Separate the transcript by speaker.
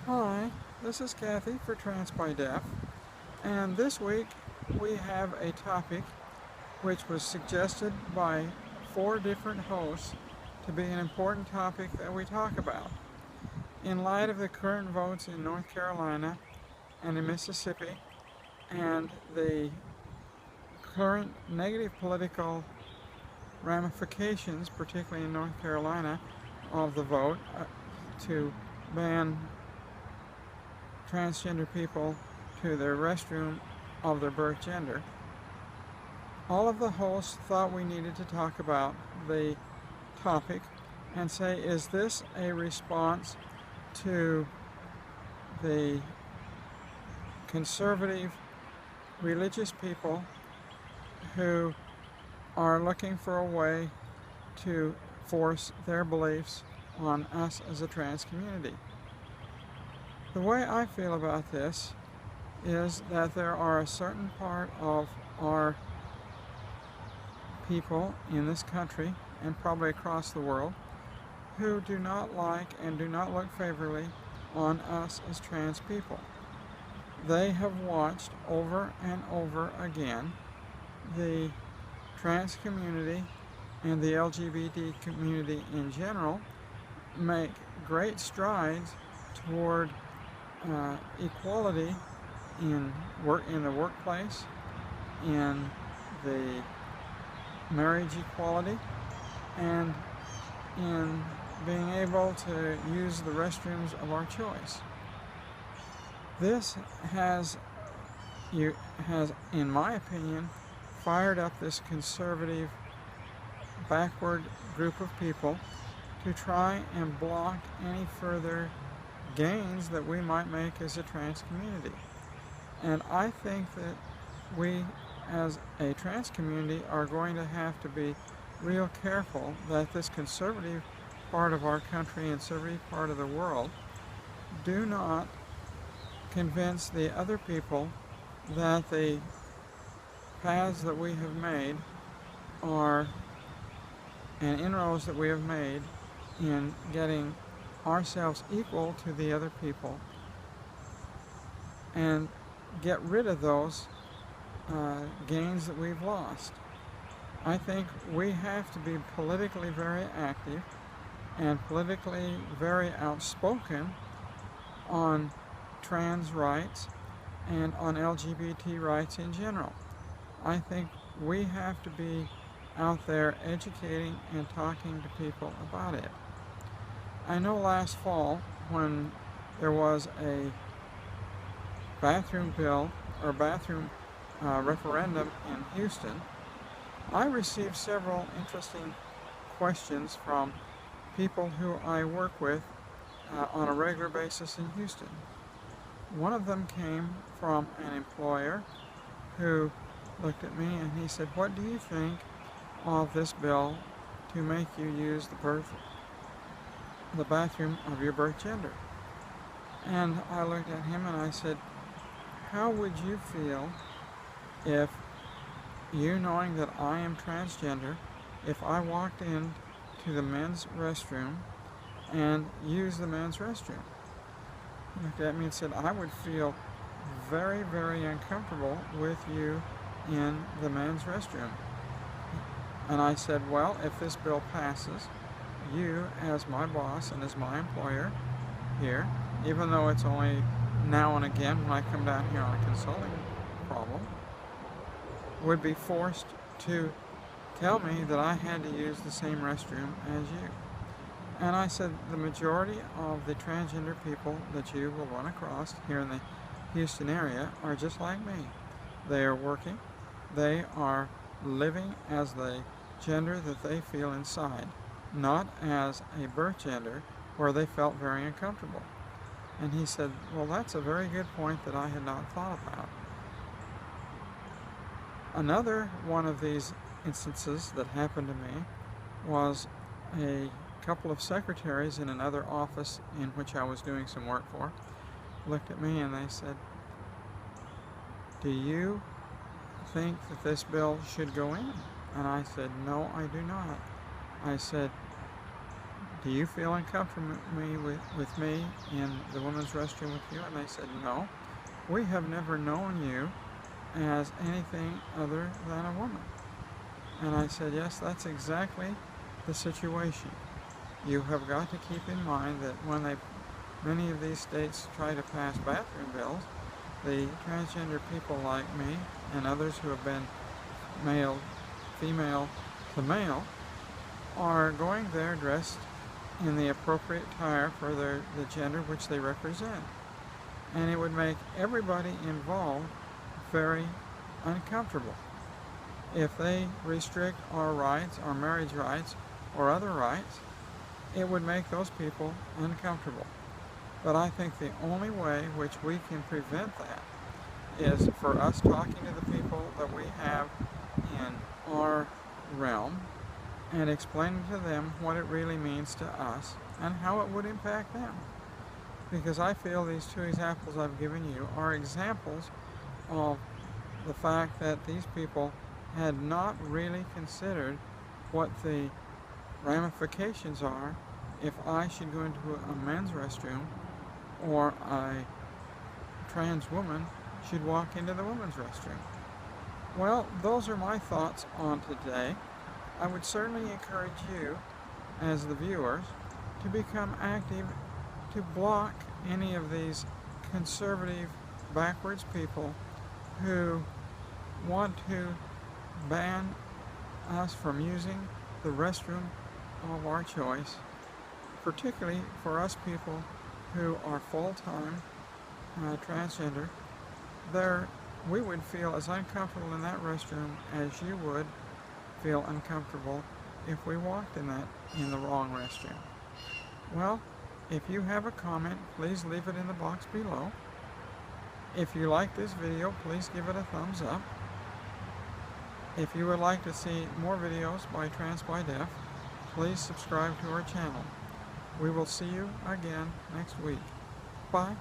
Speaker 1: Hi, this is Cathy for TransByDef, and this week we have a topic which was suggested by 4 different hosts to be an important topic that we talk about. In light of the current votes in North Carolina and in Mississippi and the current negative political ramifications, particularly in North Carolina, of the vote to ban transgender people to their restroom of their birth gender, all of the hosts thought we needed to talk about the topic and say, is this a response to the conservative religious people who are looking for a way to force their beliefs on us as a trans community? The way I feel about this is that there are a certain part of our people in this country and probably across the world who do not like and do not look favorably on us as trans people. They have watched over and over again the trans community and the LGBT community in general make great strides toward equality in the workplace, in the marriage equality, and in being able to use the restrooms of our choice. This has, in my opinion, fired up this conservative, backward group of people to try and block any further gains that we might make as a trans community. And I think that we as a trans community are going to have to be real careful that this conservative part of our country and conservative part of the world do not convince the other people that the paths that we have made are, and inroads that we have made in getting ourselves equal to the other people, and get rid of those gains that we've lost. I think we have to be politically very active and politically very outspoken on trans rights and on LGBT rights in general. I think we have to be out there educating and talking to people about it. I know last fall when there was a bathroom bill or bathroom referendum in Houston, I received several interesting questions from people who I work with on a regular basis in Houston. One of them came from an employer who looked at me and he said, "What do you think of this bill to make you use the bathroom of your birth gender?" And I looked at him and I said, "How would you feel if you, knowing that I am transgender, if I walked into the men's restroom and used the men's restroom?" He looked at me and said, "I would feel very, very uncomfortable with you in the men's restroom." And I said, "Well, if this bill passes, you as my boss and as my employer here, even though it's only now and again when I come down here on a consulting problem, would be forced to tell me that I had to use the same restroom as you." And I said, the majority of the transgender people that you will run across here in the Houston area are just like me. They are working, they are living as the gender that they feel inside, not as a birth gender where they felt very uncomfortable. And he said, "Well, that's a very good point that I had not thought about." Another one of these instances that happened to me was a couple of secretaries in another office in which I was doing some work for looked at me and they said, "Do you think that this bill should go in?" And I said, "No, I do not." I said, do you feel uncomfortable with me in the women's restroom with you? And they said, no, we have never known you as anything other than a woman. And I said, yes, that's exactly the situation. You have got to keep in mind that when many of these states try to pass bathroom bills, the transgender people like me and others who have been female to male, are going there dressed in the appropriate attire for the gender which they represent. And it would make everybody involved very uncomfortable. If they restrict our rights, our marriage rights, or other rights, it would make those people uncomfortable. But I think the only way which we can prevent that is for us talking to the people that we have in our realm and explaining to them what it really means to us and how it would impact them. Because I feel these two examples I've given you are examples of the fact that these people had not really considered what the ramifications are if I should go into a men's restroom or a trans woman should walk into the women's restroom. Well, those are my thoughts on today. I would certainly encourage you, as the viewers, to become active, to block any of these conservative, backwards people who want to ban us from using the restroom of our choice, particularly for us people who are full-time transgender. We would feel as uncomfortable in that restroom as you would feel uncomfortable if we walked in the wrong restroom. Well, if you have a comment, please leave it in the box below. If you like this video, please give it a thumbs up. If you would like to see more videos by TransByDef, please subscribe to our channel. We will see you again next week. Bye.